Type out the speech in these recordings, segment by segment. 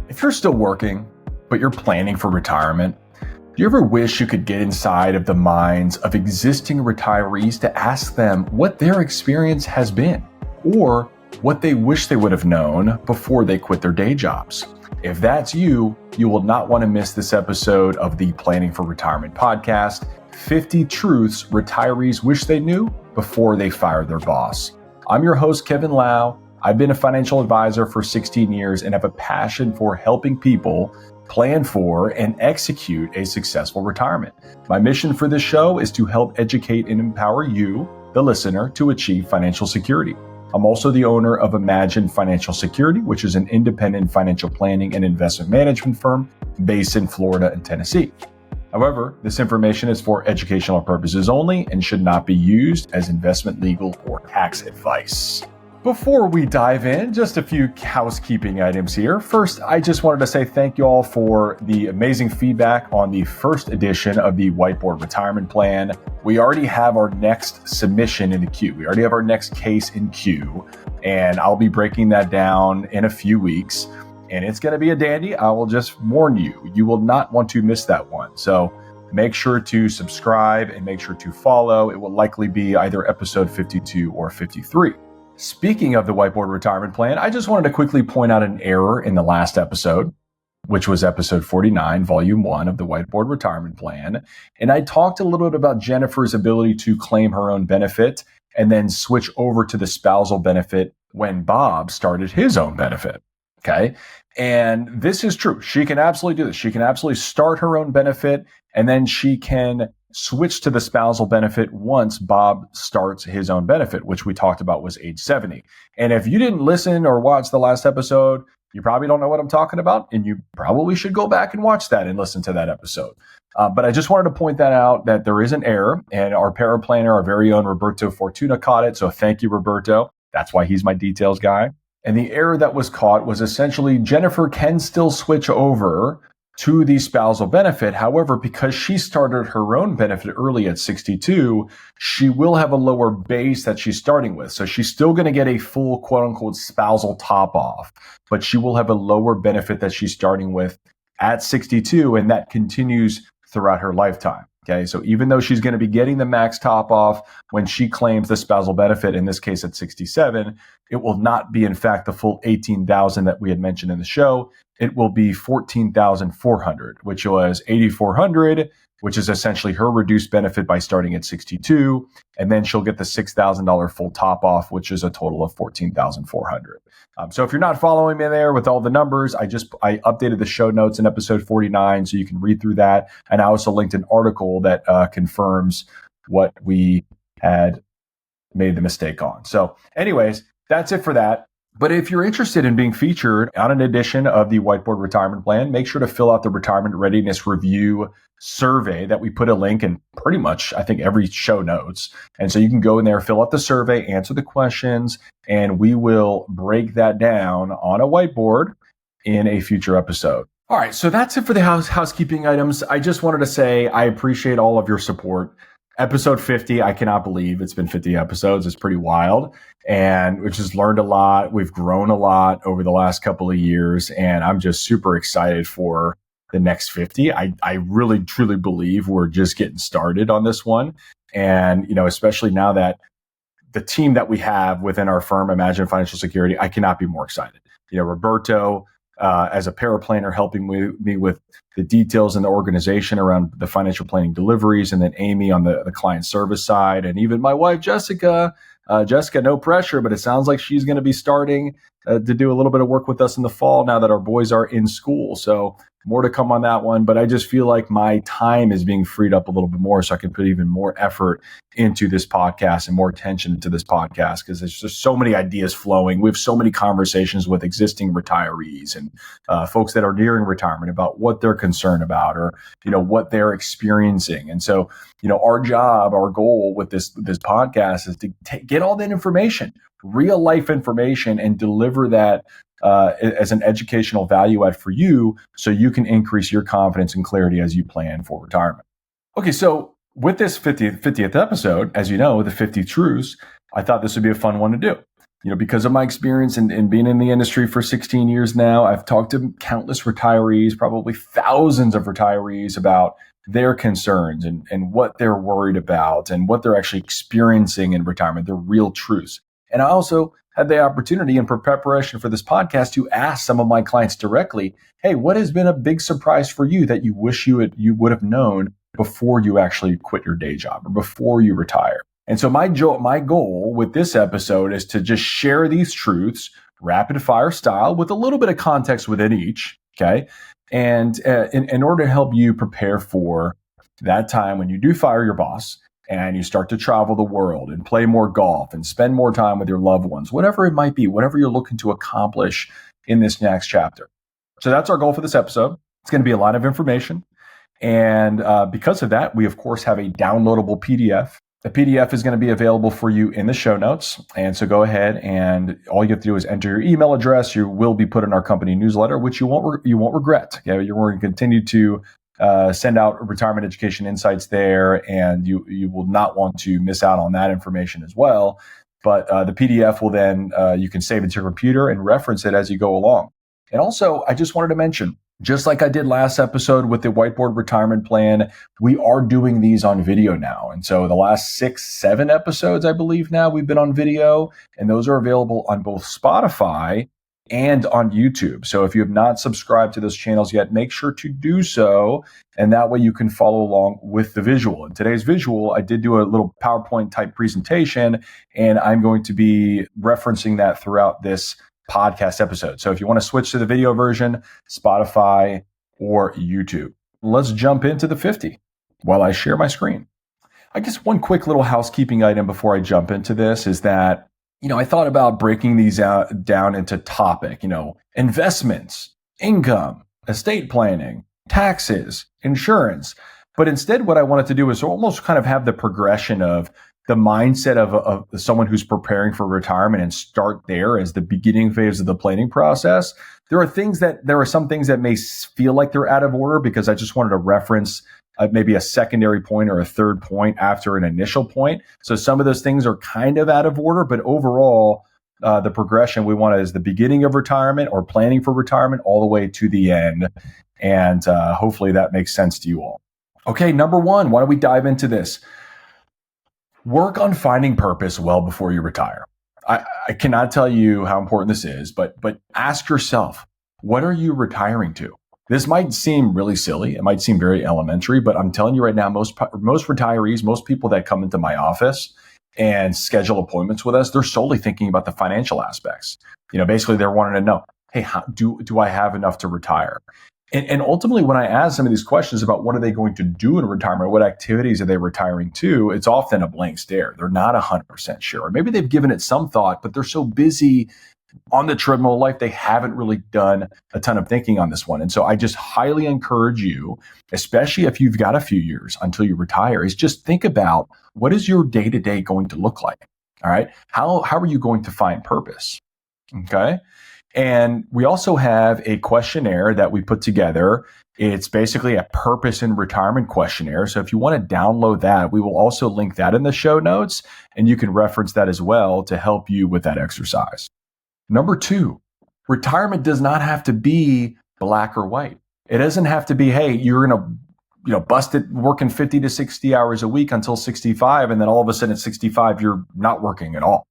If you're still working, but you're planning for retirement, do you ever wish you could get inside of the minds of existing retirees to ask them what their experience has been or what they wish they would have known before they quit their day jobs? If that's you, you will not want to miss this episode of the Planning for Retirement podcast, 50 Truths Retirees Wish They Knew Before They Fired Their Boss. I'm your host, Kevin Lau. I've been a financial advisor for 16 years and have a passion for helping people plan for and execute a successful retirement. My mission for this show is to help educate and empower you, the listener, to achieve financial security. I'm also the owner of Imagine Financial Security, which is an independent financial planning and investment management firm based in Florida and Tennessee. However, this information is for educational purposes only and should not be used as investment, legal, or tax advice. Before we dive in, just a few housekeeping items here. First, I just wanted to say thank you all for the amazing feedback on the first edition of the Whiteboard Retirement Plan. We already have our next submission in the queue. We already have our next case in queue, and I'll be breaking that down in a few weeks. And it's going to be a dandy. I will just warn you, you will not want to miss that one. So make sure to subscribe and make sure to follow. It will likely be either episode 52 or 53. Speaking of the Whiteboard Retirement Plan, I just wanted to quickly point out an error in the last episode, which was episode 49, volume 1 of the Whiteboard Retirement Plan. And I talked a little bit about Jennifer's ability to claim her own benefit and then switch over to the spousal benefit when Bob started his own benefit. Okay. And this is true. She can absolutely do this. She can absolutely start her own benefit and then she can switch to the spousal benefit once Bob starts his own benefit, which we talked about was age 70. And if you didn't listen or watch the last episode, you probably don't know what I'm talking about. And you probably should go back and watch that and listen to that episode. But I just wanted to point that out that there is an error and our paraplanner, our very own Roberto Fortuna caught it. So thank you, Roberto. That's why he's my details guy. And the error that was caught was essentially Jennifer can still switch over to the spousal benefit. However, because she started her own benefit early at 62, she will have a lower base that she's starting with. So she's still going to get a full quote unquote spousal top off, but she will have a lower benefit that she's starting with at 62. And that continues throughout her lifetime. Okay. So even though she's going to be getting the max top off when she claims the spousal benefit, in this case at 67, it will not be in fact the full 18,000 that we had mentioned in the show. It will be 14,400, which was 8,400, which is essentially her reduced benefit by starting at 62. And then she'll get the $6,000 full top off, which is a total of 14,400. So if you're not following me there with all the numbers, I updated the show notes in episode 49, so you can read through that. And I also linked an article that confirms what we had made the mistake on. So anyways, that's it for that. But if you're interested in being featured on an edition of the Whiteboard Retirement Plan, make sure to fill out the Retirement Readiness Review survey that we put a link in pretty much, I think, every show notes. And so you can go in there, fill out the survey, answer the questions, and we will break that down on a whiteboard in a future episode. All right, so that's it for the housekeeping items. I just wanted to say I appreciate all of your support. Episode 50, I cannot believe it's been 50 episodes. It's pretty wild. And we've just learned a lot. We've grown a lot over the last couple of years. And I'm just super excited for the next 50. I really, truly believe we're just getting started on this one. And, especially now that the team that we have within our firm, Imagine Financial Security, I cannot be more excited. Roberto, as a paraplanner, helping me with the details and the organization around the financial planning deliveries, and then Amy on the client service side, and even my wife, Jessica. Jessica, no pressure, but it sounds like she's going to be starting to do a little bit of work with us in the fall now that our boys are in school. So more to come on that one. But I just feel like my time is being freed up a little bit more so I can put even more effort into this podcast and more attention to this podcast because there's just so many ideas flowing. We have so many conversations with existing retirees and folks that are nearing retirement about what they're concerned about or, what they're experiencing. And so, our job, our goal with this podcast is to get all that information, real life information, and deliver that as an educational value add for you so you can increase your confidence and clarity as you plan for retirement. Okay, so with this 50th episode, as you know, the 50 Truths, I thought this would be a fun one to do. Because of my experience in being in the industry for 16 years now, I've talked to countless retirees, probably thousands of retirees, about their concerns and what they're worried about and what they're actually experiencing in retirement, their real truths. And I also had the opportunity in preparation for this podcast to ask some of my clients directly, hey, what has been a big surprise for you that you wish you would have known before you actually quit your day job or before you retire? And so my goal with this episode is to just share these truths rapid fire style with a little bit of context within each, okay? And in order to help you prepare for that time when you do fire your boss and you start to travel the world and play more golf and spend more time with your loved ones, whatever it might be, whatever you're looking to accomplish in this next chapter. So that's our goal for this episode. It's going to be a lot of information. And because of that, we, of course, have a downloadable PDF. The PDF is going to be available for you in the show notes. And so go ahead and all you have to do is enter your email address. You will be put in our company newsletter, which you won't regret. Okay? You're going to continue to send out retirement education insights there, and you will not want to miss out on that information as well. But the PDF will then, you can save it to your computer and reference it as you go along. And also, I just wanted to mention, just like I did last episode with the whiteboard retirement plan, we are doing these on video now. And so the last 6-7 episodes, I believe now, we've been on video, and those are available on both Spotify and on YouTube. So if you have not subscribed to those channels yet, make sure to do so. And that way you can follow along with the visual. In today's visual, I did do a little PowerPoint type presentation, and I'm going to be referencing that throughout this podcast episode. So if you want to switch to the video version, Spotify or YouTube. Let's jump into the 50 while I share my screen. I guess one quick little housekeeping item before I jump into this is that, I thought about breaking these down into topic, investments, income, estate planning, taxes, insurance. But instead, what I wanted to do is almost kind of have the progression of the mindset of someone who's preparing for retirement and start there as the beginning phase of the planning process. There are some things that may feel like they're out of order because I just wanted to reference maybe a secondary point or a third point after an initial point. So some of those things are kind of out of order, but overall, the progression we want is the beginning of retirement or planning for retirement all the way to the end. And hopefully that makes sense to you all. Okay, number one, why don't we dive into this? Work on finding purpose well before you retire. I cannot tell you how important this is, but ask yourself, what are you retiring to? This might seem really silly. It might seem very elementary, but I'm telling you right now, most retirees, most people that come into my office and schedule appointments with us, they're solely thinking about the financial aspects. Basically they're wanting to know, hey, how do I have enough to retire? And ultimately, when I ask some of these questions about what are they going to do in retirement, what activities are they retiring to, it's often a blank stare. They're not 100% sure. Or maybe they've given it some thought, but they're so busy on the treadmill of life, they haven't really done a ton of thinking on this one. And so I just highly encourage you, especially if you've got a few years until you retire, is just think about what is your day-to-day going to look like? All right. How are you going to find purpose? Okay. And we also have a questionnaire that we put together. It's basically a purpose in retirement questionnaire. So if you want to download that, we will also link that in the show notes, and you can reference that as well to help you with that exercise. Number two, retirement does not have to be black or white. It doesn't have to be, hey, you're going to bust it working 50 to 60 hours a week until 65. And then all of a sudden at 65, you're not working at all.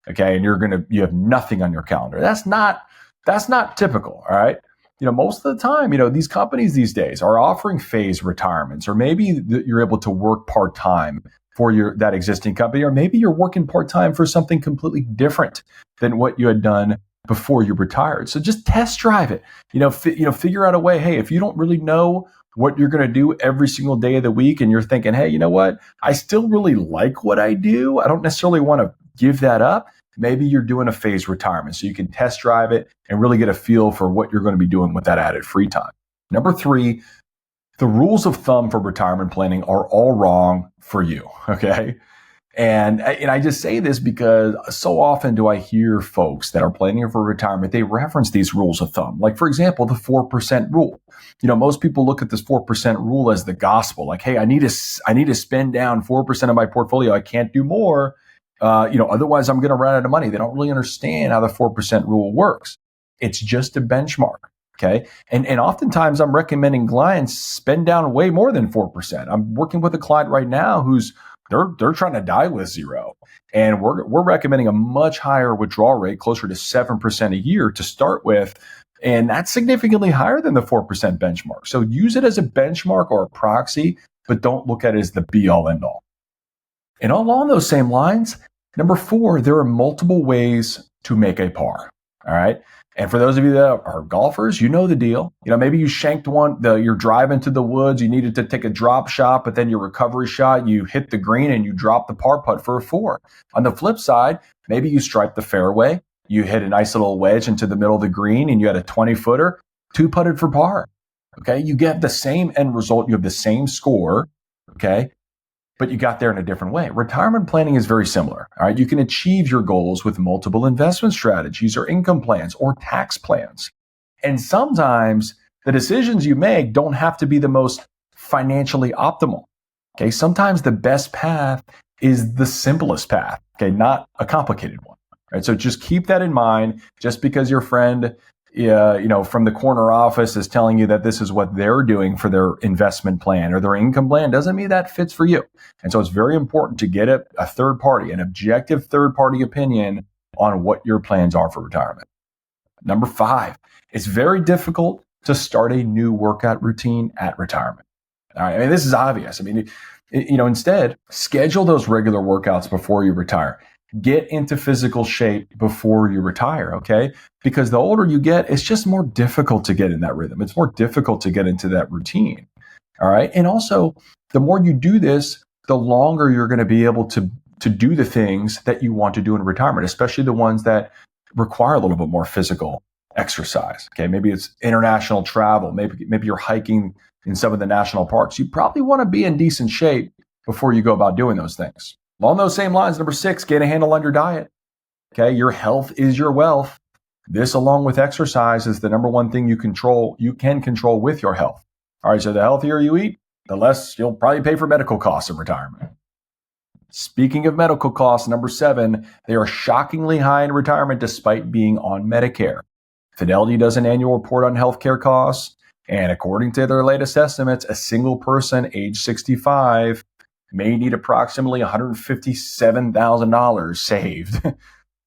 Okay. And you have nothing on your calendar. That's not typical. All right. Most of the time, these companies these days are offering phased retirements, or maybe you're able to work part-time for that existing company, or maybe you're working part-time for something completely different than what you had done before you retired. So just test drive it, figure out a way. Hey, if you don't really know what you're going to do every single day of the week, and you're thinking, hey, you know what? I still really like what I do. I don't necessarily want to give that up. Maybe you're doing a phased retirement so you can test drive it and really get a feel for what you're going to be doing with that added free time. Number three, the rules of thumb for retirement planning are all wrong for you. Okay. And I just say this because so often do I hear folks that are planning for retirement, they reference these rules of thumb. Like, for example, the 4% rule. Most people look at this 4% rule as the gospel. Like, hey, I need to spend down 4% of my portfolio. I can't do more. Otherwise I'm going to run out of money. They don't really understand how the 4% rule works. It's just a benchmark. Okay. And oftentimes I'm recommending clients spend down way more than 4%. I'm working with a client right now who's they're trying to die with zero. And we're recommending a much higher withdrawal rate, closer to 7% a year to start with. And that's significantly higher than the 4% benchmark. So use it as a benchmark or a proxy, but don't look at it as the be all end all. And along those same lines, number 4, there are multiple ways to make a par. All right. And for those of you that are golfers, you know the deal. Maybe you shanked one, you're driving to the woods, you needed to take a drop shot, but then your recovery shot, you hit the green and you drop the par putt for a 4. On the flip side, maybe you striped the fairway, you hit a nice little wedge into the middle of the green and you had a 20-footer, 2-putted for par. Okay. You get the same end result. You have the same score. Okay. But you got there in a different way. Retirement planning is very similar. All right. You can achieve your goals with multiple investment strategies or income plans or tax plans. And sometimes the decisions you make don't have to be the most financially optimal. Okay. Sometimes the best path is the simplest path. Okay. Not a complicated one. Right. So just keep that in mind. Just because your friend from the corner office is telling you that this is what they're doing for their investment plan or their income plan doesn't mean that fits for you. And so it's very important to get a third party, an objective third party opinion on what your plans are for retirement. Number 5, it's very difficult to start a new workout routine at retirement. All right. This is obvious. Instead, schedule those regular workouts before you retire. Get into physical shape before you retire, okay? Because the older you get, it's just more difficult to get in that rhythm. It's more difficult to get into that routine, all right? And also, the more you do this, the longer you're going to be able to do the things that you want to do in retirement, especially the ones that require a little bit more physical exercise, okay? Maybe it's international travel. Maybe you're hiking in some of the national parks. You probably want to be in decent shape before you go about doing those things. Along those same lines, number 6, get a handle on your diet. Okay, your health is your wealth. This, along with exercise, is the number one thing you can control with your health. All right, so the healthier you eat, the less you'll probably pay for medical costs in retirement. Speaking of medical costs, number 7, they are shockingly high in retirement despite being on Medicare. Fidelity does an annual report on healthcare costs, and according to their latest estimates, a single person age 65 may need approximately $157,000 saved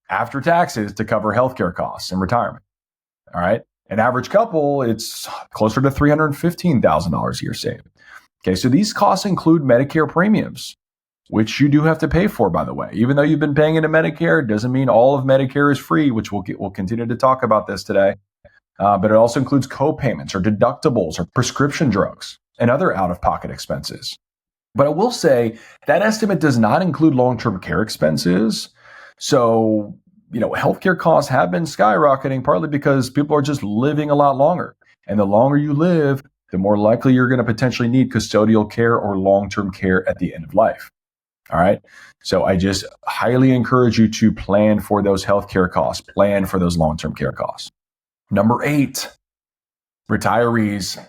after taxes to cover healthcare costs in retirement. All right. An average couple, it's closer to $315,000 a year saved. Okay. So these costs include Medicare premiums, which you do have to pay for, by the way. Even though you've been paying into Medicare, it doesn't mean all of Medicare is free, which we'll continue to talk about this today. But it also includes co-payments or deductibles or prescription drugs and other out-of-pocket expenses. But I will say that estimate does not include long-term care expenses. So, healthcare costs have been skyrocketing partly because people are just living a lot longer. And the longer you live, the more likely you're going to potentially need custodial care or long-term care at the end of life. All right. So I just highly encourage you to plan for those healthcare costs, plan for those long-term care costs. Number 8, retirees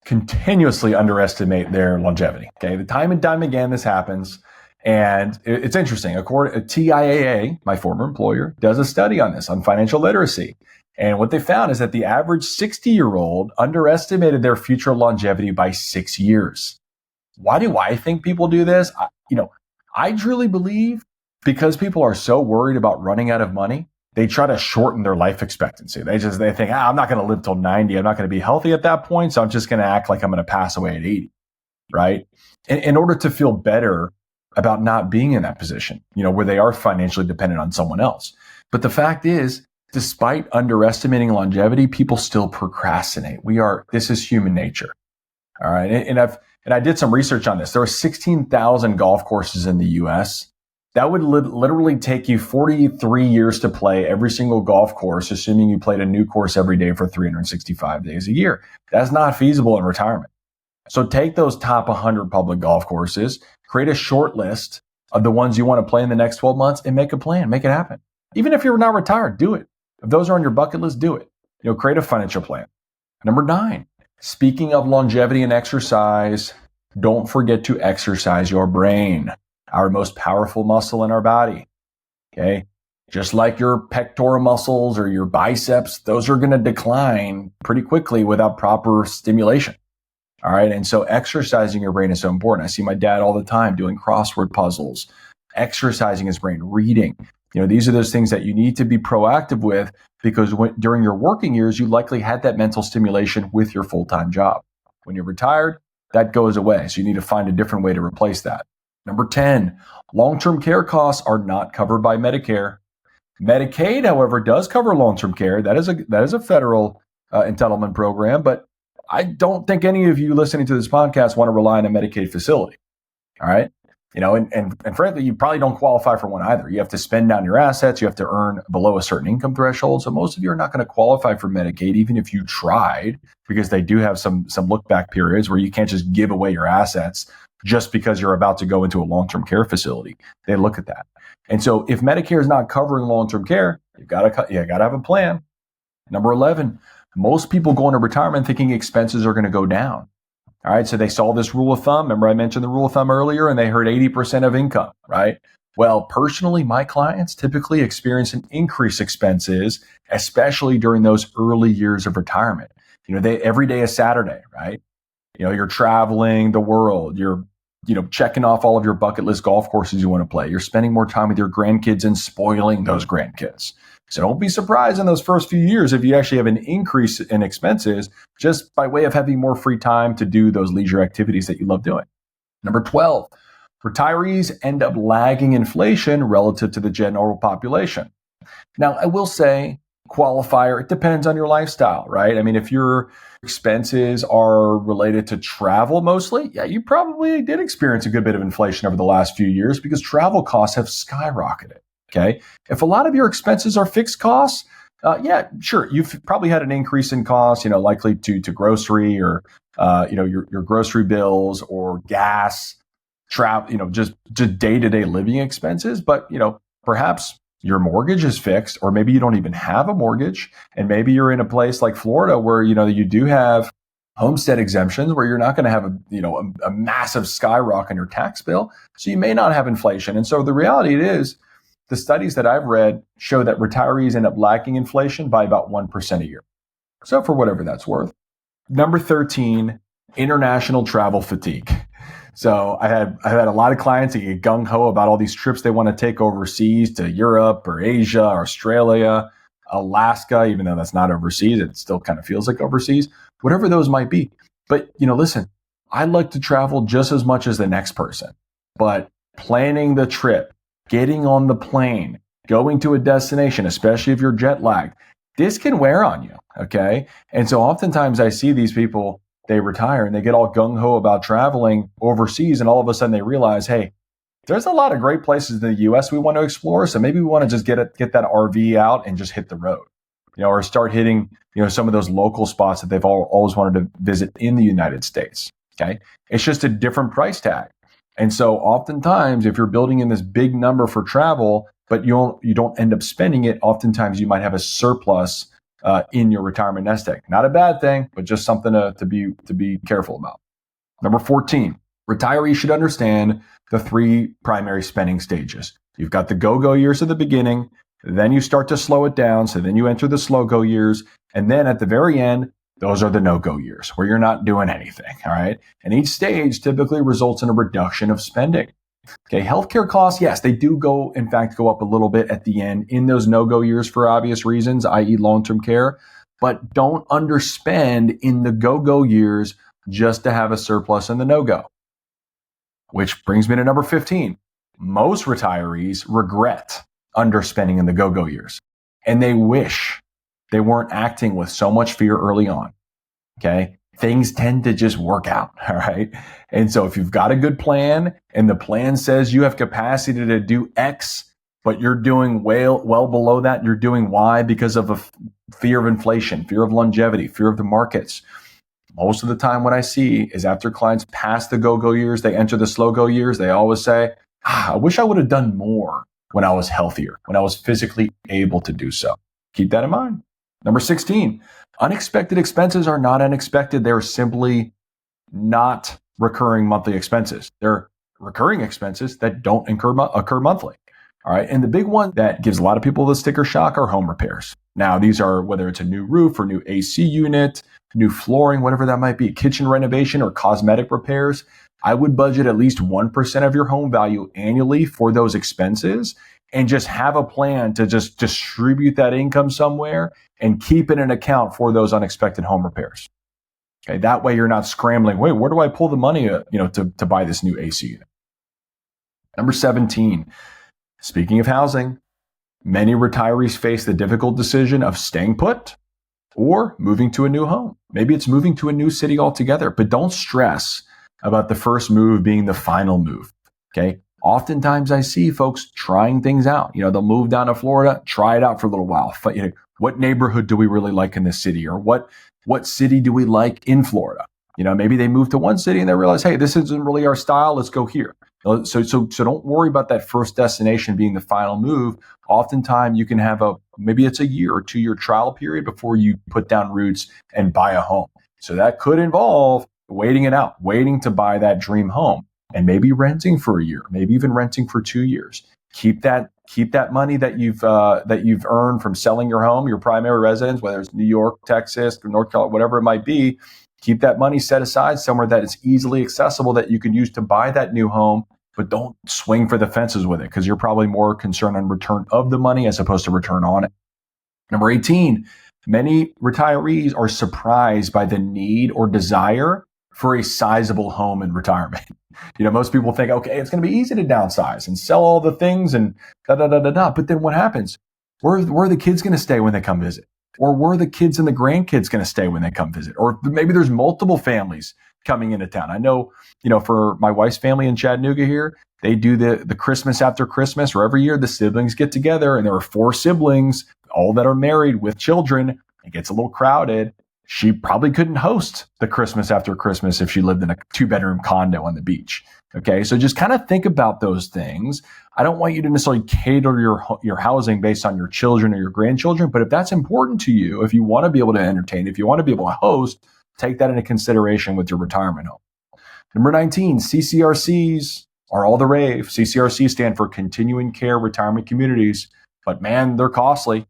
continuously underestimate their longevity. Okay, the time and time again this happens, and it's interesting. According to TIAA, my former employer, does a study on this, on financial literacy, and what they found is that the average 60-year-old underestimated their future longevity by 6 years. Why do I think people do this? I truly believe because people are so worried about running out of money, they try to shorten their life expectancy. They think, I'm not going to live till 90. I'm not going to be healthy at that point. So I'm just going to act like I'm going to pass away at 80, right? In order to feel better about not being in that position, where they are financially dependent on someone else. But the fact is, despite underestimating longevity, people still procrastinate. This is human nature. All right. And I did some research on this. There are 16,000 golf courses in the US. That would literally take you 43 years to play every single golf course, assuming you played a new course every day for 365 days a year. That's not feasible in retirement. So take those top 100 public golf courses, create a short list of the ones you want to play in the next 12 months and make a plan, make it happen. Even if you're not retired, do it. If those are on your bucket list, do it. Create a financial plan. Number 9, speaking of longevity and exercise, don't forget to exercise your brain, our most powerful muscle in our body. Okay. Just like your pectoral muscles or your biceps, those are going to decline pretty quickly without proper stimulation. All right. And so exercising your brain is so important. I see my dad all the time doing crossword puzzles, exercising his brain, reading. These are those things that you need to be proactive with because during your working years, you likely had that mental stimulation with your full-time job. When you're retired, that goes away. So you need to find a different way to replace that. Number 10, long-term care costs are not covered by Medicare. Medicaid, however, does cover long-term care. That is a federal entitlement program, but I don't think any of you listening to this podcast want to rely on a Medicaid facility. All right. And frankly, you probably don't qualify for one either. You have to spend down your assets. You have to earn below a certain income threshold. So most of you are not going to qualify for Medicaid, even if you tried, because they do have some look back periods where you can't just give away your assets just because you're about to go into a long-term care facility. They look at that. And so if Medicare is not covering long-term care, you got to have a plan. Number 11, most people go into retirement thinking expenses are going to go down. All right. So they saw this rule of thumb. Remember I mentioned the rule of thumb earlier and they heard 80% of income, right? Well, personally, my clients typically experience an increased expenses, especially during those early years of retirement. Every day is Saturday, right? You're traveling the world. You're checking off all of your bucket list golf courses you want to play. You're spending more time with your grandkids and spoiling those grandkids. So don't be surprised in those first few years if you actually have an increase in expenses just by way of having more free time to do those leisure activities that you love doing. Number 12, retirees end up lagging inflation relative to the general population. Now, I will say, qualifier, it depends on your lifestyle, right? I mean, if your expenses are related to travel mostly, yeah, you probably did experience a good bit of inflation over the last few years because travel costs have skyrocketed. Okay. If a lot of your expenses are fixed costs, yeah, sure. You've probably had an increase in costs, likely to grocery or, your grocery bills or gas, travel, just day-to-day living expenses. But, perhaps your mortgage is fixed, or maybe you don't even have a mortgage. And maybe you're in a place like Florida where, you do have homestead exemptions where you're not going to have a massive skyrocket in your tax bill. So you may not have inflation. And so the reality is, the studies that I've read show that retirees end up lagging inflation by about 1% a year. So for whatever that's worth. Number 13, international travel fatigue. So I've had a lot of clients that get gung-ho about all these trips they want to take overseas to Europe or Asia, or Australia, Alaska, even though that's not overseas, it still kind of feels like overseas, whatever those might be. But, listen, I like to travel just as much as the next person, but planning the trip, getting on the plane, going to a destination, especially if you're jet lagged, this can wear on you, okay? And so oftentimes I see these people, they retire and they get all gung-ho about traveling overseas, and all of a sudden they realize, hey, there's a lot of great places in the U.S. we want to explore, so maybe we want to just get that RV out and just hit the road, or start hitting, some of those local spots that they've always wanted to visit in the United States, okay? It's just a different price tag. And so oftentimes, if you're building in this big number for travel, but you don't end up spending it, oftentimes you might have a surplus in your retirement nest egg. Not a bad thing, but just something to be careful about. Number 14, retirees should understand the 3 primary spending stages. You've got the go-go years at the beginning, then you start to slow it down, so then you enter the slow-go years, and then at the very end, those are the no-go years where you're not doing anything, all right? And each stage typically results in a reduction of spending. Okay, healthcare costs, yes, they do go up a little bit at the end in those no-go years for obvious reasons, i.e. long-term care, but don't underspend in the go-go years just to have a surplus in the no-go. Which brings me to number 15. Most retirees regret underspending in the go-go years, and they wish they weren't acting with so much fear early on. Okay. Things tend to just work out. All right. And so if you've got a good plan and the plan says you have capacity to do X, but you're doing well below that, you're doing Y because of a fear of inflation, fear of longevity, fear of the markets. Most of the time what I see is after clients pass the go-go years, they enter the slow-go years, they always say, I wish I would have done more when I was healthier, when I was physically able to do so. Keep that in mind. Number 16, unexpected expenses are not unexpected. They're simply not recurring monthly expenses. They're recurring expenses that don't occur monthly. All right. And the big one that gives a lot of people the sticker shock are home repairs. Now, these are whether it's a new roof or new AC unit, new flooring, whatever that might be, kitchen renovation or cosmetic repairs. I would budget at least 1% of your home value annually for those expenses and just have a plan to just distribute that income somewhere and keep it in account for those unexpected home repairs. Okay. That way you're not scrambling. Wait, where do I pull the money, to buy this new AC unit? Number 17. Speaking of housing, many retirees face the difficult decision of staying put or moving to a new home. Maybe it's moving to a new city altogether, but don't stress about the first move being the final move. Okay. Oftentimes I see folks trying things out. They'll move down to Florida, try it out for a little while. What neighborhood do we really like in this city? Or what city do we like in Florida? Maybe they move to one city and they realize, hey, this isn't really our style. Let's go here. So don't worry about that first destination being the final move. Oftentimes you can have maybe it's a year or 2-year trial period before you put down roots and buy a home. So that could involve waiting it out, waiting to buy that dream home and maybe renting for a year, maybe even renting for 2 years. Keep that money that you've earned from selling your home, your primary residence, whether it's New York, Texas, North Carolina, whatever it might be. Keep that money set aside somewhere that is easily accessible that you can use to buy that new home, but don't swing for the fences with it because you're probably more concerned on return of the money as opposed to return on it. Number 18, many retirees are surprised by the need or desire for a sizable home in retirement. Most people think, okay, it's going to be easy to downsize and sell all the things and da-da-da-da-da. But then what happens? Where are the kids going to stay when they come visit? Or where are the kids and the grandkids going to stay when they come visit? Or maybe there's multiple families coming into town. I know, for my wife's family in Chattanooga here, they do the Christmas after Christmas, or every year the siblings get together and there are 4 siblings, all that are married with children. It gets a little crowded. She probably couldn't host the Christmas after Christmas if she lived in a 2-bedroom condo on the beach. Okay, so just kind of think about those things. I don't want you to necessarily cater your housing based on your children or your grandchildren, but if that's important to you, if you want to be able to entertain, if you want to be able to host, take that into consideration with your retirement home. Number 19, CCRCs are all the rave. CCRCs stand for Continuing Care Retirement Communities, but man, they're costly.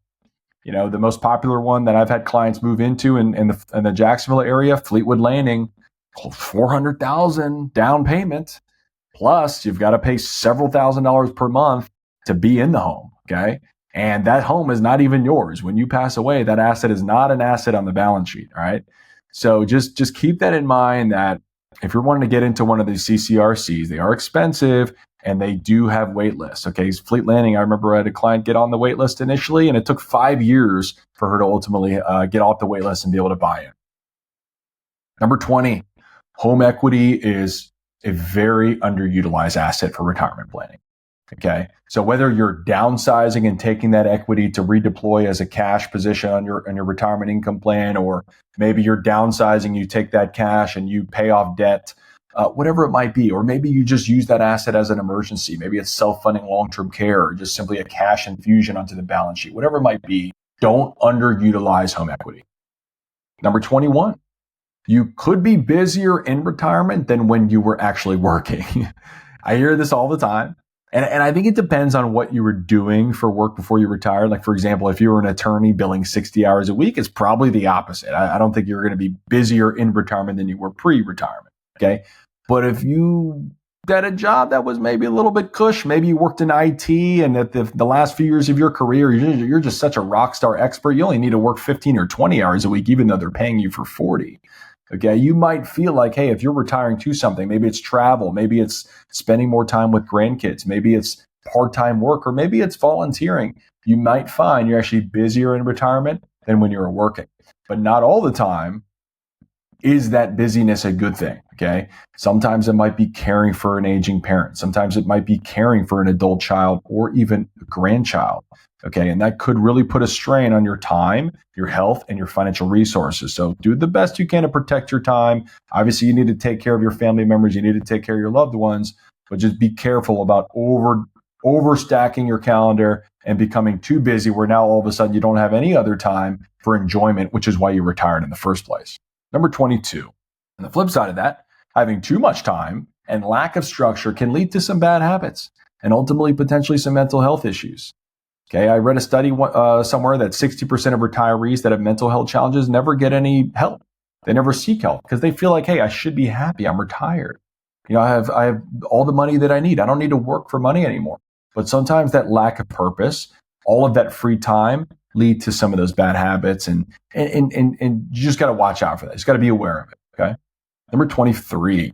The most popular one that I've had clients move into in the Jacksonville area, Fleetwood Landing, $400,000 down payment. Plus, you've got to pay several $1,000s per month to be in the home, okay? And that home is not even yours. When you pass away, that asset is not an asset on the balance sheet, all right? So just keep that in mind that if you're wanting to get into one of these CCRCs, they are expensive and they do have wait lists, okay? Fleet Landing, I remember I had a client get on the wait list initially, and it took 5 years for her to ultimately get off the wait list and be able to buy it. Number 20, home equity is a very underutilized asset for retirement planning. Okay. So whether you're downsizing and taking that equity to redeploy as a cash position on your retirement income plan, or maybe you're downsizing, you take that cash and you pay off debt, whatever it might be, or maybe you just use that asset as an emergency. Maybe it's self-funding long-term care or just simply a cash infusion onto the balance sheet, whatever it might be. Don't underutilize home equity. Number 21. You could be busier in retirement than when you were actually working. I hear this all the time. And I think it depends on what you were doing for work before you retired. Like, for example, if you were an attorney billing 60 hours a week, it's probably the opposite. I don't think you're going to be busier in retirement than you were pre-retirement. Okay. But if you got a job that was maybe a little bit cush, maybe you worked in IT and at the last few years of your career, you're just such a rock star expert. You only need to work 15 or 20 hours a week, even though they're paying you for 40. Okay, you might feel like, hey, if you're retiring to something, maybe it's travel, maybe it's spending more time with grandkids, maybe it's part-time work, or maybe it's volunteering. You might find you're actually busier in retirement than when you were working. But not all the time is that busyness a good thing, okay? Sometimes it might be caring for an aging parent. Sometimes it might be caring for an adult child or even a grandchild, okay? And that could really put a strain on your time, your health, and your financial resources. So do the best you can to protect your time. Obviously, you need to take care of your family members. You need to take care of your loved ones, but just be careful about overstacking your calendar and becoming too busy where now all of a sudden you don't have any other time for enjoyment, which is why you retired in the first place. Number 22. On the flip side of that, having too much time and lack of structure can lead to some bad habits. and ultimately potentially some mental health issues. Okay, I read a study somewhere that 60% of retirees that have mental health challenges never get any help. They never seek help because they feel like, hey, I should be happy. I'm retired. I have all the money that I need. I don't need to work for money anymore. But sometimes that lack of purpose, all of that free time, lead to some of those bad habits, and you just got to watch out for that. You just got to be aware of it. Okay. Number 23,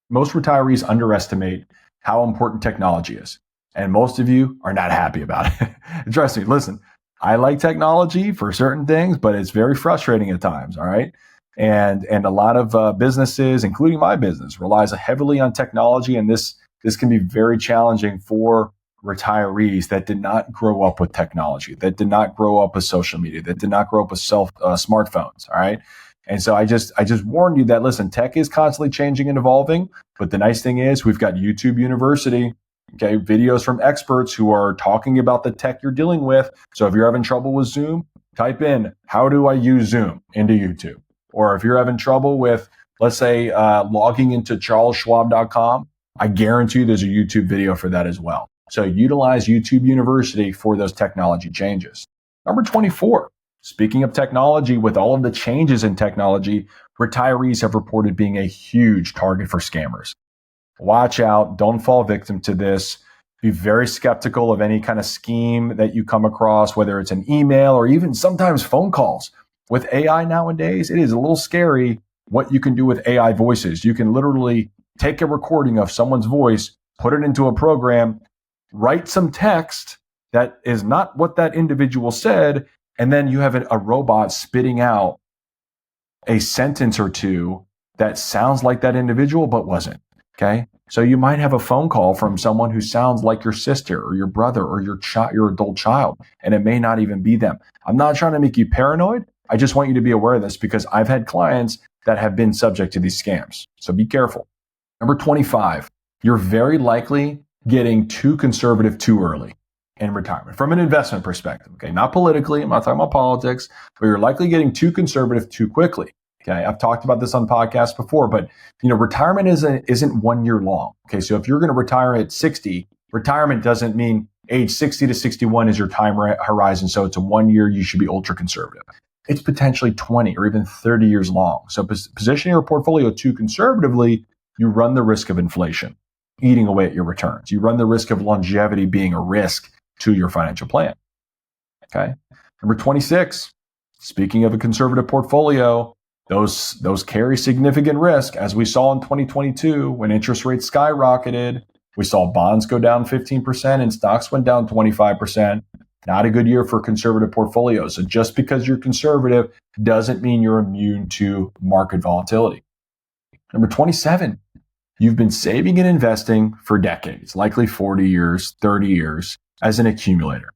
most retirees underestimate how important technology is. And most of you are not happy about it. Trust me, listen, I like technology for certain things, but it's very frustrating at times. All right. And a lot of businesses, including my business, relies heavily on technology. And this can be very challenging for retirees that did not grow up with technology, that did not grow up with social media, that did not grow up with smartphones. All right. And so I just warned you that, listen, tech is constantly changing and evolving. But the nice thing is we've got YouTube University, okay, videos from experts who are talking about the tech you're dealing with. So if you're having trouble with Zoom, type in, how do I use Zoom into YouTube? Or if you're having trouble with, let's say, logging into charlesschwab.com, I guarantee you there's a YouTube video for that as well. So utilize YouTube University for those technology changes. Number 24, speaking of technology, with all of the changes in technology, retirees have reported being a huge target for scammers. Watch out. Don't fall victim to this. Be very skeptical of any kind of scheme that you come across, whether it's an email or even sometimes phone calls. With AI nowadays, it is a little scary what you can do with AI voices. You can literally take a recording of someone's voice, put it into a program, write some text that is not what that individual said, and then you have a robot spitting out a sentence or two that sounds like that individual but wasn't. Okay. So you might have a phone call from someone who sounds like your sister or your brother or your adult child, and it may not even be them. I'm not trying to make you paranoid. I just want you to be aware of this because I've had clients that have been subject to these scams. So be careful. Number 25, you're very likely getting too conservative too early in retirement from an investment perspective. Okay. Not politically. I'm not talking about politics, but you're likely getting too conservative too quickly. Okay, I've talked about this on podcasts before, but retirement isn't 1 year long. Okay, so if you're going to retire at 60, retirement doesn't mean age 60 to 61 is your time horizon. So it's a 1 year, you should be ultra conservative. It's potentially 20 or even 30 years long. So positioning your portfolio too conservatively, you run the risk of inflation eating away at your returns. You run the risk of longevity being a risk to your financial plan. Okay, number 26, speaking of a conservative portfolio, those carry significant risk, as we saw in 2022 when interest rates skyrocketed. We saw bonds go down 15% and stocks went down 25%. Not a good year for conservative portfolios. So just because you're conservative doesn't mean you're immune to market volatility. Number 27, you've been saving and investing for decades, likely 40 years, 30 years as an accumulator.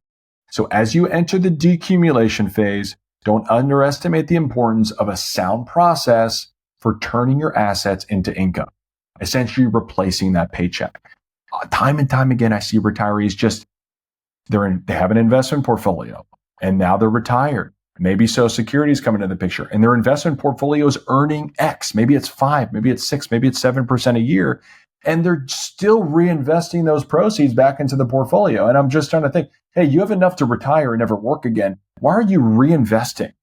So as you enter the decumulation phase, don't underestimate the importance of a sound process for turning your assets into income, essentially replacing that paycheck. Time and time again, I see retirees they have an investment portfolio and now they're retired. Maybe Social Security is coming into the picture and their investment portfolio is earning X. Maybe it's 5, maybe it's 6, maybe it's 7% a year. And they're still reinvesting those proceeds back into the portfolio. And I'm just trying to think, hey, you have enough to retire and never work again. Why are you reinvesting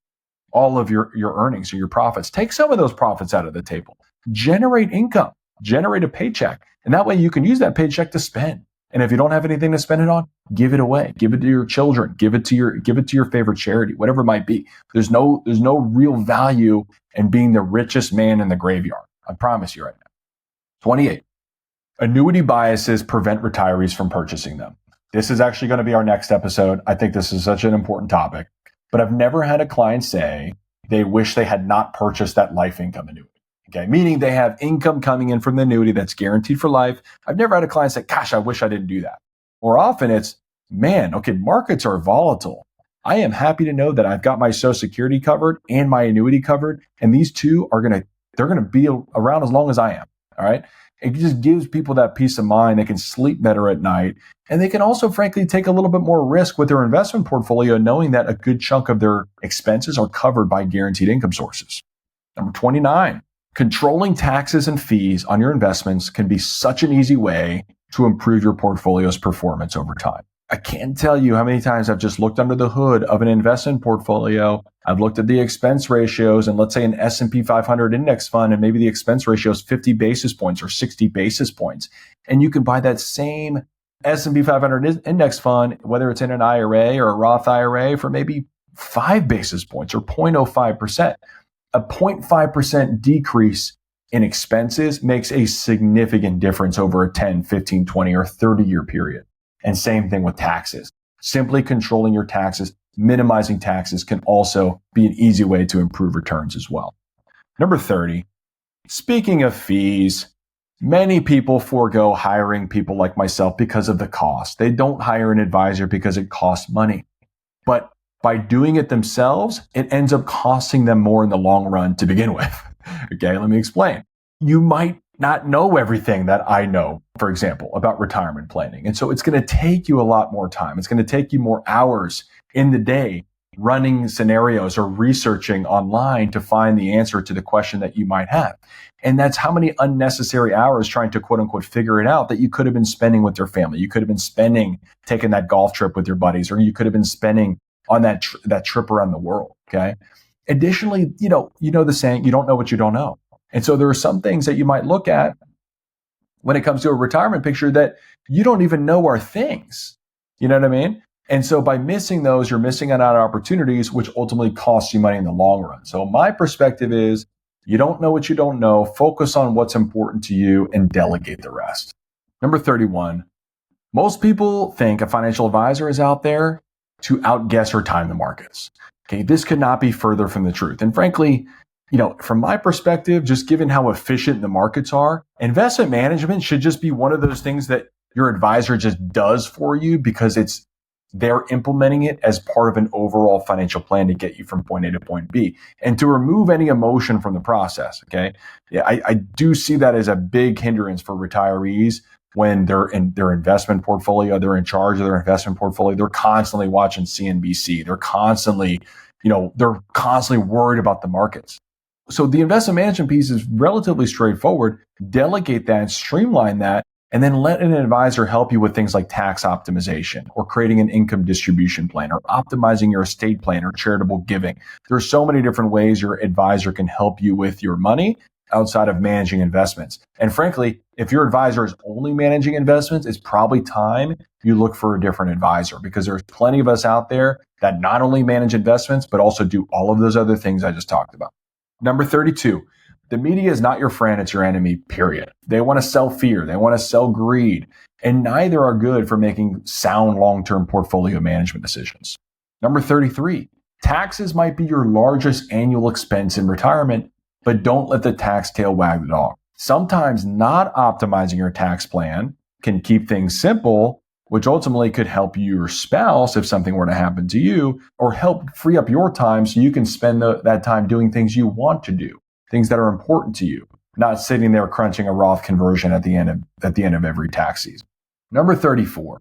all of your earnings or your profits? Take some of those profits out of the table. Generate income, generate a paycheck. And that way you can use that paycheck to spend. And if you don't have anything to spend it on, give it away. Give it to your children. Give it to your favorite charity, whatever it might be. There's no real value in being the richest man in the graveyard. I promise you right now. 28. Annuity biases prevent retirees from purchasing them. This is actually going to be our next episode. I think this is such an important topic, but I've never had a client say they wish they had not purchased that life income annuity. Okay. Meaning they have income coming in from the annuity that's guaranteed for life. I've never had a client say, gosh, I wish I didn't do that. More often it's, man, okay, markets are volatile. I am happy to know that I've got my Social Security covered and my annuity covered. And these two they're going to be around as long as I am. All right. It just gives people that peace of mind. They can sleep better at night. And they can also, frankly, take a little bit more risk with their investment portfolio, knowing that a good chunk of their expenses are covered by guaranteed income sources. Number 29, controlling taxes and fees on your investments can be such an easy way to improve your portfolio's performance over time. I can't tell you how many times I've just looked under the hood of an investment portfolio. I've looked at the expense ratios and let's say an S&P 500 index fund, and maybe the expense ratio is 50 basis points or 60 basis points. And you can buy that same S&P 500 index fund, whether it's in an IRA or a Roth IRA, for maybe 5 basis points or 0.05%. A 0.5% decrease in expenses makes a significant difference over a 10, 15, 20, or 30-year period. And same thing with taxes. Simply controlling your taxes, minimizing taxes can also be an easy way to improve returns as well. Number 30, speaking of fees, many people forego hiring people like myself because of the cost. They don't hire an advisor because it costs money. But by doing it themselves, it ends up costing them more in the long run to begin with. Okay, let me explain. You might not know everything that I know, for example, about retirement planning. And so it's going to take you a lot more time. It's going to take you more hours in the day running scenarios or researching online to find the answer to the question that you might have. And that's how many unnecessary hours trying to quote unquote figure it out that you could have been spending with your family. You could have been spending taking that golf trip with your buddies, or you could have been spending on that trip around the world. Okay. Additionally, you know the saying, you don't know what you don't know. And so there are some things that you might look at when it comes to a retirement picture that you don't even know are things. You know what I mean? And so by missing those, you're missing out on opportunities, which ultimately costs you money in the long run. So my perspective is, you don't know what you don't know. Focus on what's important to you and delegate the rest. Number 31, most people think a financial advisor is out there to outguess or time the markets. Okay, this could not be further from the truth. And frankly, from my perspective, just given how efficient the markets are, investment management should just be one of those things that your advisor just does for you because they're implementing it as part of an overall financial plan to get you from point A to point B and to remove any emotion from the process. Okay. Yeah, I do see that as a big hindrance for retirees when they're in their investment portfolio, they're in charge of their investment portfolio. They're constantly watching CNBC. They're constantly worried about the markets. So the investment management piece is relatively straightforward. Delegate that, streamline that, and then let an advisor help you with things like tax optimization or creating an income distribution plan or optimizing your estate plan or charitable giving. There are so many different ways your advisor can help you with your money outside of managing investments. And frankly, if your advisor is only managing investments, it's probably time you look for a different advisor, because there's plenty of us out there that not only manage investments, but also do all of those other things I just talked about. Number 32, the media is not your friend, it's your enemy, period. They want to sell fear, they want to sell greed, and neither are good for making sound long-term portfolio management decisions. Number 33, taxes might be your largest annual expense in retirement, but don't let the tax tail wag the dog. Sometimes not optimizing your tax plan can keep things simple, which ultimately could help your spouse if something were to happen to you, or help free up your time so you can spend that time doing things you want to do, things that are important to you, not sitting there crunching a Roth conversion at the end of every tax season. Number 34,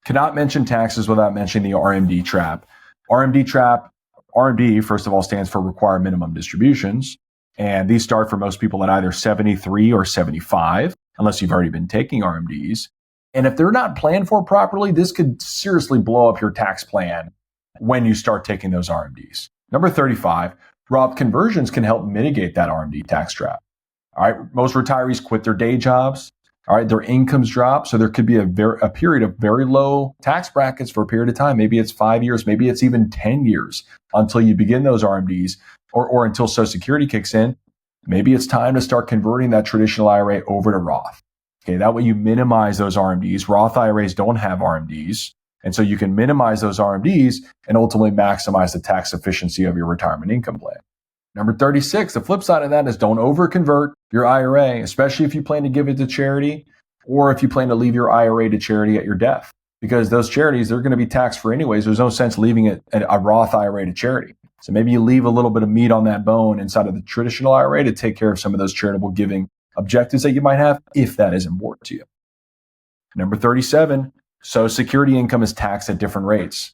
cannot mention taxes without mentioning the RMD trap. RMD, first of all, stands for required minimum distributions. And these start for most people at either 73 or 75, unless you've already been taking RMDs. And if they're not planned for properly, this could seriously blow up your tax plan when you start taking those RMDs. Number 35, Roth conversions can help mitigate that RMD tax trap. All right, most retirees quit their day jobs. All right, their incomes drop. So there could be a period of very low tax brackets for a period of time. Maybe it's 5 years, maybe it's even 10 years until you begin those RMDs or until Social Security kicks in. Maybe it's time to start converting that traditional IRA over to Roth. Okay, that way you minimize those RMDs. Roth IRAs don't have RMDs. And so you can minimize those RMDs and ultimately maximize the tax efficiency of your retirement income plan. Number 36, the flip side of that is don't over-convert your IRA, especially if you plan to give it to charity or if you plan to leave your IRA to charity at your death. Because those charities, they're going to be tax-free anyways. There's no sense leaving a Roth IRA to charity. So maybe you leave a little bit of meat on that bone inside of the traditional IRA to take care of some of those charitable giving objectives that you might have, if that is important to you. Number 37, Social Security income is taxed at different rates.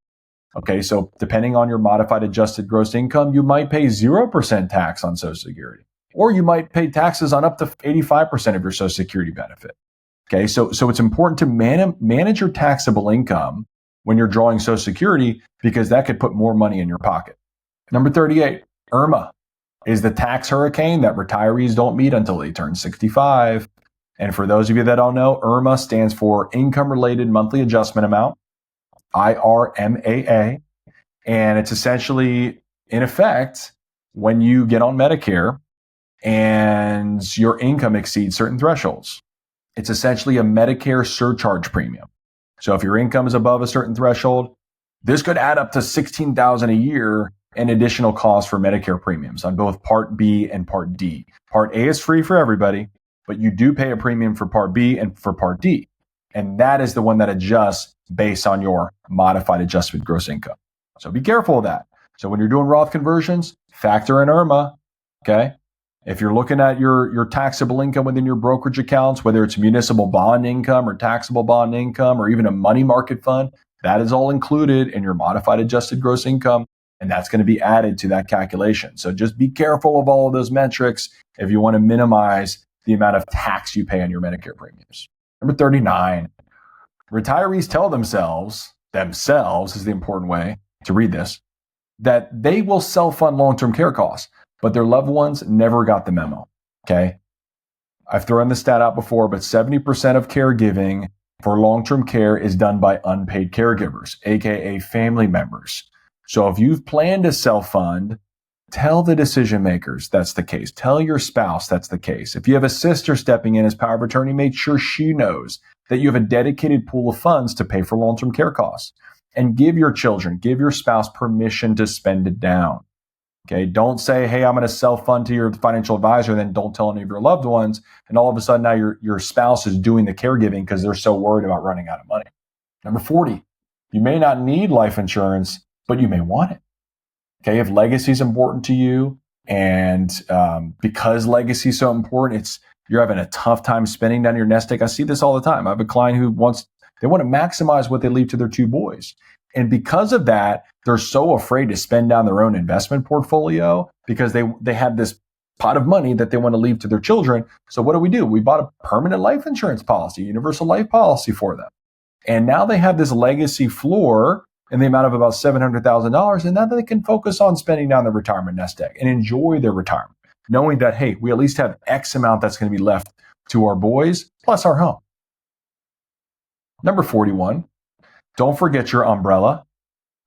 Okay, so depending on your modified adjusted gross income, you might pay 0% tax on Social Security, or you might pay taxes on up to 85% of your Social Security benefit. Okay, so it's important to manage your taxable income when you're drawing Social Security because that could put more money in your pocket. Number 38, IRMA is the tax hurricane that retirees don't meet until they turn 65. And for those of you that don't know, IRMA stands for Income Related Monthly Adjustment Amount, IRMAA. And it's essentially, in effect, when you get on Medicare and your income exceeds certain thresholds. It's essentially a Medicare surcharge premium. So if your income is above a certain threshold, this could add up to $16,000 a year in additional costs for Medicare premiums on both Part B and Part D. Part A is free for everybody, but you do pay a premium for Part B and for Part D. And that is the one that adjusts based on your modified adjusted gross income. So be careful of that. So when you're doing Roth conversions, factor in IRMA, okay? If you're looking at your taxable income within your brokerage accounts, whether it's municipal bond income or taxable bond income or even a money market fund, that is all included in your modified adjusted gross income, and that's going to be added to that calculation. So just be careful of all of those metrics if you want to minimize the amount of tax you pay on your Medicare premiums. Number 39, retirees tell themselves is the important way to read this, that they will self-fund long-term care costs, but their loved ones never got the memo, okay? I've thrown this stat out before, but 70% of caregiving for long-term care is done by unpaid caregivers, aka family members. So if you've planned to self-fund, tell the decision makers that's the case. Tell your spouse that's the case. If you have a sister stepping in as power of attorney, make sure she knows that you have a dedicated pool of funds to pay for long-term care costs. And give your children, give your spouse permission to spend it down. Okay, don't say, hey, I'm going to self-fund to your financial advisor, and then don't tell any of your loved ones. And all of a sudden now your spouse is doing the caregiving because they're so worried about running out of money. Number 40, you may not need life insurance, but you may want it. Okay, if legacy is important to you, and because legacy is so important, you're having a tough time spending down your nest egg. I see this all the time. I have a client who they want to maximize what they leave to their two boys. And because of that, they're so afraid to spend down their own investment portfolio because they have this pot of money that they want to leave to their children. So what do? We bought a permanent life insurance policy, universal life policy for them. And now they have this legacy floor in the amount of about $700,000. And now they can focus on spending down their retirement nest egg and enjoy their retirement, knowing that, hey, we at least have X amount that's going to be left to our boys plus our home. Number 41. Don't forget your umbrella.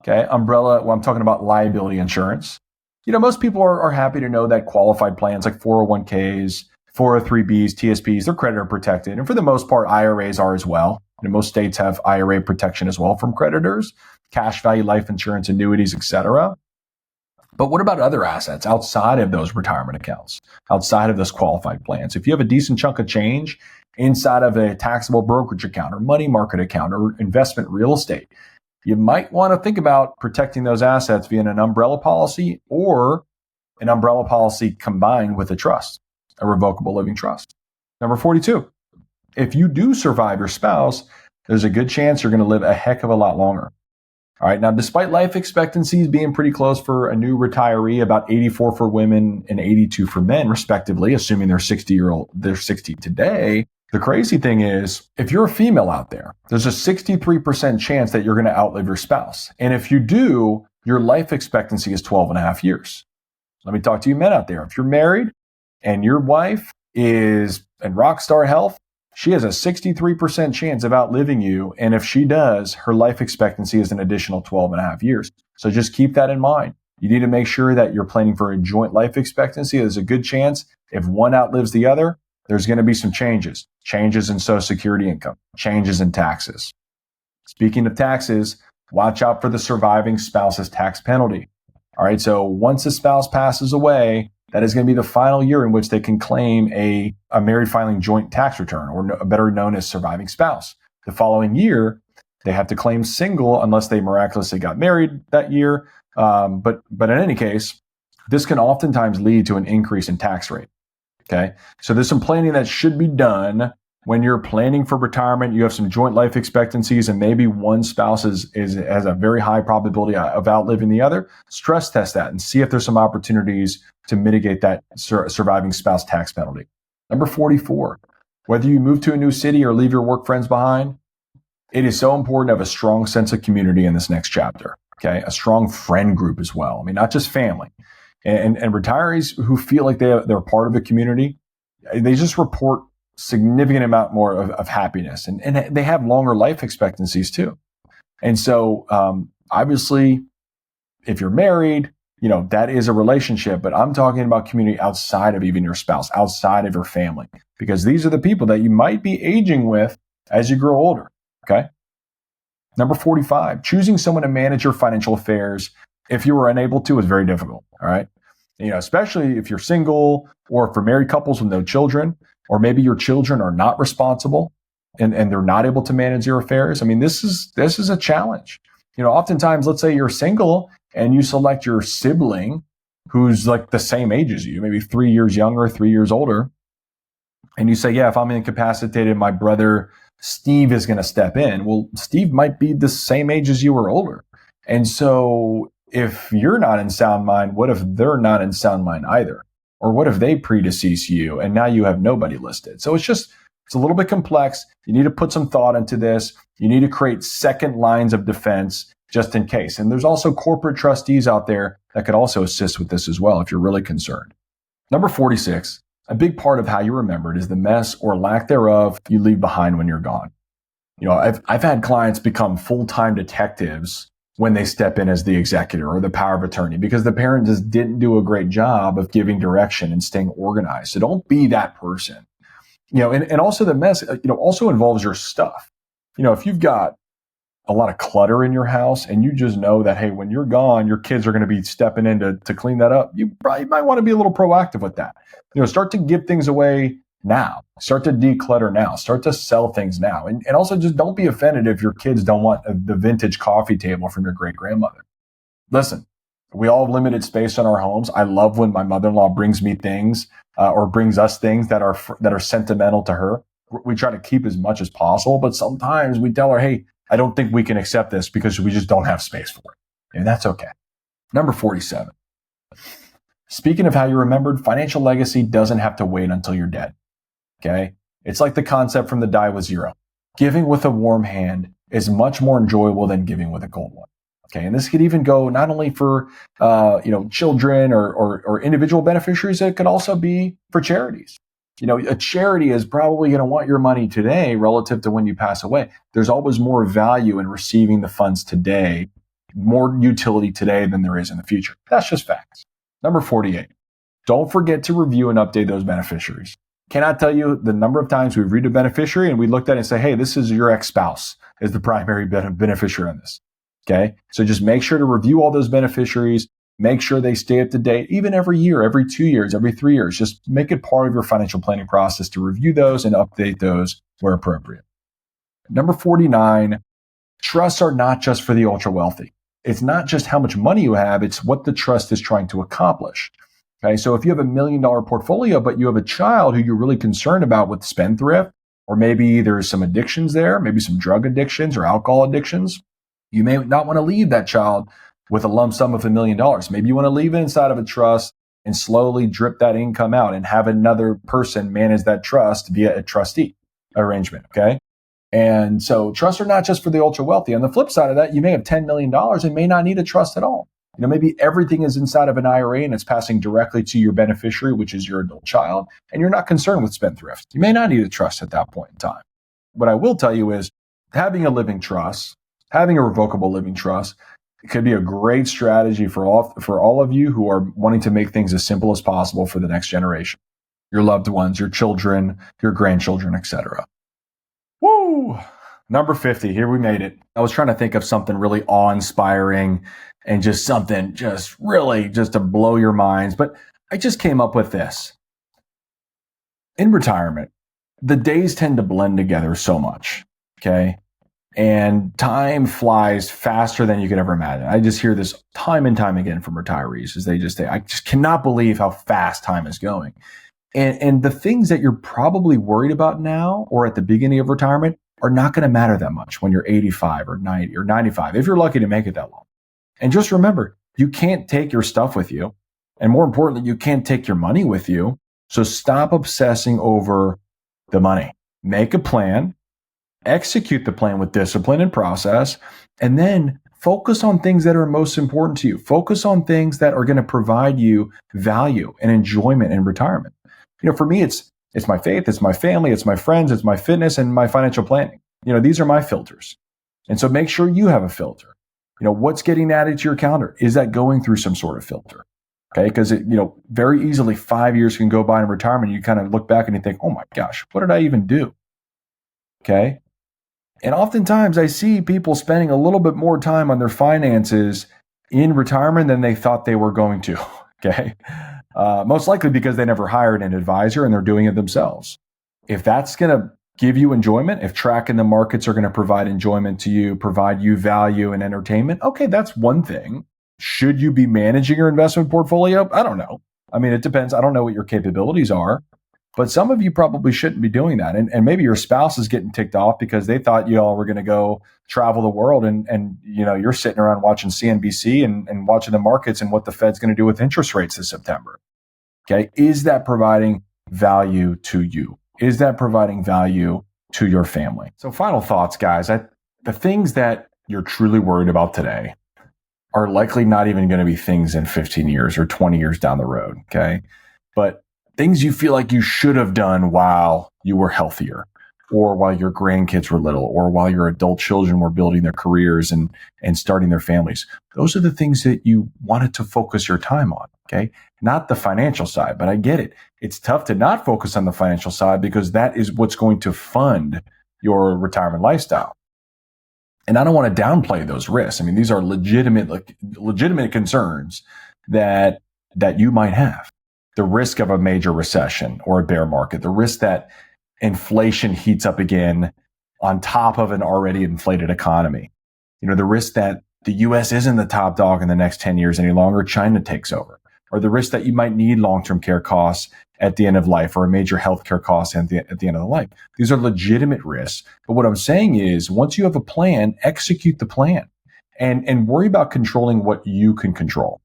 Okay, umbrella, well, I'm talking about liability insurance. Most people are happy to know that qualified plans like 401ks, 403bs, TSPs, they're creditor protected. And for the most part, IRAs are as well. Most states have IRA protection as well from creditors, cash value life insurance, annuities, etc. But what about other assets outside of those retirement accounts, outside of those qualified plans? If you have a decent chunk of change inside of a taxable brokerage account or money market account or investment real estate, you might want to think about protecting those assets via an umbrella policy or an umbrella policy combined with a trust, a revocable living trust. Number 42, if you do survive your spouse, there's a good chance you're going to live a heck of a lot longer. All right. Now, despite life expectancies being pretty close for a new retiree, about 84 for women and 82 for men, respectively, assuming they're 60 today, the crazy thing is, if you're a female out there, there's a 63% chance that you're going to outlive your spouse. And if you do, your life expectancy is 12 and a half years. Let me talk to you men out there. If you're married and your wife is in rock star health, she has a 63% chance of outliving you. And if she does, her life expectancy is an additional 12 and a half years. So just keep that in mind. You need to make sure that you're planning for a joint life expectancy. There's a good chance if one outlives the other, there's going to be some changes in Social Security income, changes in taxes. Speaking of taxes, watch out for the surviving spouse's tax penalty. All right. So once a spouse passes away, that is going to be the final year in which they can claim a married filing joint tax return, or better known as surviving spouse. The following year, they have to claim single unless they miraculously got married that year. But in any case, this can oftentimes lead to an increase in tax rate. Okay. So there's some planning that should be done when you're planning for retirement. You have some joint life expectancies and maybe one spouse has a very high probability of outliving the other. Stress test that and see if there's some opportunities to mitigate that surviving spouse tax penalty. Number 44, Whether you move to a new city or leave your work friends behind, it is so important to have a strong sense of community in this next chapter. Okay. A strong friend group as well. I mean, not just family. And retirees who feel like they're part of the community, they just report significant amount more of happiness, and they have longer life expectancies too. And so, obviously, if you're married, that is a relationship, but I'm talking about community outside of even your spouse, outside of your family, because these are the people that you might be aging with as you grow older. Okay. Number 45, choosing someone to manage your financial affairs if you were unable to is very difficult. All right. Especially if you're single or for married couples with no children, or maybe your children are not responsible and they're not able to manage your affairs. I mean, this is a challenge. Oftentimes, let's say you're single and you select your sibling who's like the same age as you, maybe 3 years younger, 3 years older. And you say, yeah, if I'm incapacitated, my brother Steve is going to step in. Well, Steve might be the same age as you or older. And so if you're not in sound mind, what if they're not in sound mind either? Or what if they predecease you and now you have nobody listed? So it's a little bit complex. You need to put some thought into this. You need to create second lines of defense just in case. And there's also corporate trustees out there that could also assist with this as well if you're really concerned. Number 46, a big part of how you're remembered is the mess or lack thereof you leave behind when you're gone. I've had clients become full-time detectives when they step in as the executor or the power of attorney because the parent just didn't do a great job of giving direction and staying organized. So don't be that person. And also the mess, also involves your stuff. If you've got a lot of clutter in your house and you just know that, hey, when you're gone, your kids are going to be stepping in to clean that up, you probably might want to be a little proactive with that. Start to give things away now. Start to declutter now. Start to sell things now. And also just don't be offended if your kids don't want the vintage coffee table from your great grandmother. Listen, we all have limited space in our homes. I love when my mother-in-law brings me things or brings us things that are sentimental to her. We try to keep as much as possible, but sometimes we tell her, hey, I don't think we can accept this because we just don't have space for it. And that's okay. Number 47. Speaking of how you're remembered, financial legacy doesn't have to wait until you're dead. Okay. It's like the concept from the Die with Zero. Giving with a warm hand is much more enjoyable than giving with a cold one. Okay. And this could even go not only for, children or individual beneficiaries. It could also be for charities. A charity is probably going to want your money today relative to when you pass away. There's always more value in receiving the funds today, more utility today than there is in the future. That's just facts. Number 48. Don't forget to review and update those beneficiaries. Cannot tell you the number of times we've read a beneficiary and we looked at it and say, hey, this is your ex-spouse is the primary beneficiary on this. Okay. So just make sure to review all those beneficiaries. Make sure they stay up to date, even every year, every 2 years, every 3 years. Just make it part of your financial planning process to review those and update those where appropriate. Number 49, trusts are not just for the ultra wealthy. It's not just how much money you have, it's what the trust is trying to accomplish. Okay, so if you have $1 million portfolio, but you have a child who you're really concerned about with spendthrift, or maybe there's some addictions there, maybe some drug addictions or alcohol addictions, you may not want to leave that child with a lump sum of $1 million. Maybe you want to leave it inside of a trust and slowly drip that income out and have another person manage that trust via a trustee arrangement. Okay. And so trusts are not just for the ultra wealthy. On the flip side of that, you may have $10 million and may not need a trust at all. Maybe everything is inside of an IRA and it's passing directly to your beneficiary, which is your adult child, and you're not concerned with spendthrift. You may not need a trust at that point in time. What I will tell you is having a living trust, having a revocable living trust, it could be a great strategy for all of you who are wanting to make things as simple as possible for the next generation, your loved ones, your children, your grandchildren, etc. Woo! Number 50, here we made it. I was trying to think of something really awe-inspiring and just something just to blow your minds, but I just came up with this. In retirement, the days tend to blend together so much, okay? And time flies faster than you could ever imagine. I just hear this time and time again from retirees as they just say, I just cannot believe how fast time is going. And the things that you're probably worried about now or at the beginning of retirement are not going to matter that much when you're 85 or 90 or 95, if you're lucky to make it that long. And just remember, you can't take your stuff with you. And more importantly, you can't take your money with you. So stop obsessing over the money. Make a plan, execute the plan with discipline and process, and then focus on things that are most important to you. Focus on things that are going to provide you value and enjoyment in retirement. For me, it's my faith, it's my family, it's my friends, it's my fitness, and my financial planning. These are my filters. And so make sure you have a filter. What's getting added to your calendar? Is that going through some sort of filter? Okay. Because very easily 5 years can go by in retirement. You kind of look back and you think, oh my gosh, what did I even do? Okay. And oftentimes I see people spending a little bit more time on their finances in retirement than they thought they were going to. Okay. Most likely because they never hired an advisor and they're doing it themselves. If that's going to give you enjoyment, if tracking the markets are going to provide enjoyment to you, provide you value and entertainment, okay, that's one thing. Should you be managing your investment portfolio? I don't know. I mean, it depends. I don't know what your capabilities are, but some of you probably shouldn't be doing that. And maybe your spouse is getting ticked off because they thought you all were going to go travel the world and you're sitting around watching CNBC and watching the markets and what the Fed's going to do with interest rates this September. Okay. Is that providing value to you? Is that providing value to your family? So final thoughts, guys. The things that you're truly worried about today are likely not even going to be things in 15 years or 20 years down the road. Okay. But things you feel like you should have done while you were healthier, or while your grandkids were little, or while your adult children were building their careers and starting their families. Those are the things that you wanted to focus your time on. Okay. Not the financial side, but I get it. It's tough to not focus on the financial side because that is what's going to fund your retirement lifestyle. And I don't want to downplay those risks. I mean, these are legitimate concerns that you might have. The risk of a major recession or a bear market, the risk that inflation heats up again on top of an already inflated economy. The risk that the US isn't the top dog in the next 10 years any longer, China takes over. Or the risk that you might need long-term care costs at the end of life, or a major healthcare cost at the end of the life. These are legitimate risks. But what I'm saying is, once you have a plan, execute the plan and worry about controlling what you can control.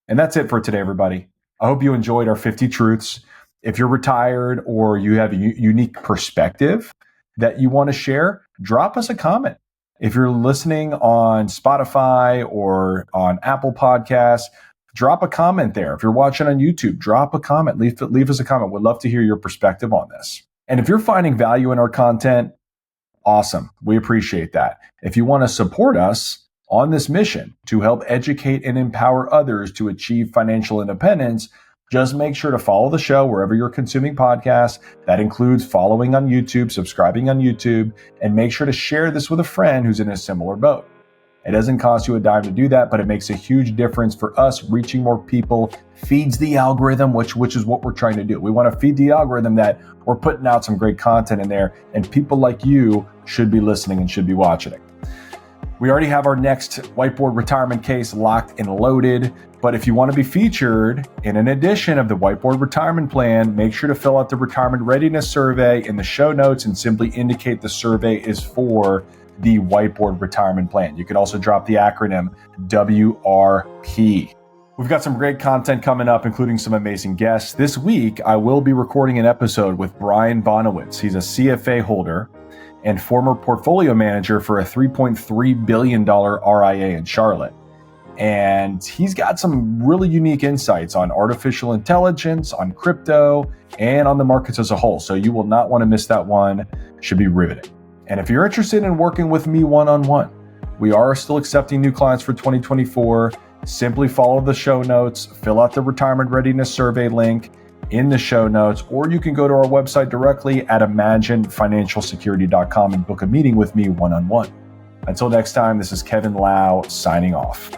And that's it for today, everybody. I hope you enjoyed our 50 truths. If you're retired or you have a unique perspective that you want to share, drop us a comment. If you're listening on Spotify or on Apple Podcasts, drop a comment there. If you're watching on YouTube, drop a comment. Leave us a comment. We'd love to hear your perspective on this. And if you're finding value in our content, awesome. We appreciate that. If you want to support us on this mission to help educate and empower others to achieve financial independence, just make sure to follow the show wherever you're consuming podcasts. That includes following on YouTube, subscribing on YouTube, and make sure to share this with a friend who's in a similar boat. It doesn't cost you a dime to do that, but it makes a huge difference for us. Reaching more people feeds the algorithm, which is what we're trying to do. We want to feed the algorithm that we're putting out some great content in there, and people like you should be listening and should be watching it. We already have our next whiteboard retirement case locked and loaded, but if you want to be featured in an edition of the whiteboard retirement plan, make sure to fill out the retirement readiness survey in the show notes and simply indicate the survey is for the whiteboard retirement plan. You can also drop the acronym WRP. We've got some great content coming up, including some amazing guests. This week, I will be recording an episode with Brian Bonowitz. He's a CFA holder and former portfolio manager for a $3.3 billion RIA in Charlotte. And he's got some really unique insights on artificial intelligence, on crypto, and on the markets as a whole. So you will not want to miss that one. Should be riveting. And if you're interested in working with me one-on-one, we are still accepting new clients for 2024. Simply follow the show notes, fill out the retirement readiness survey link in the show notes, or you can go to our website directly at imaginefinancialsecurity.com and book a meeting with me one-on-one. Until next time, this is Kevin Lau signing off.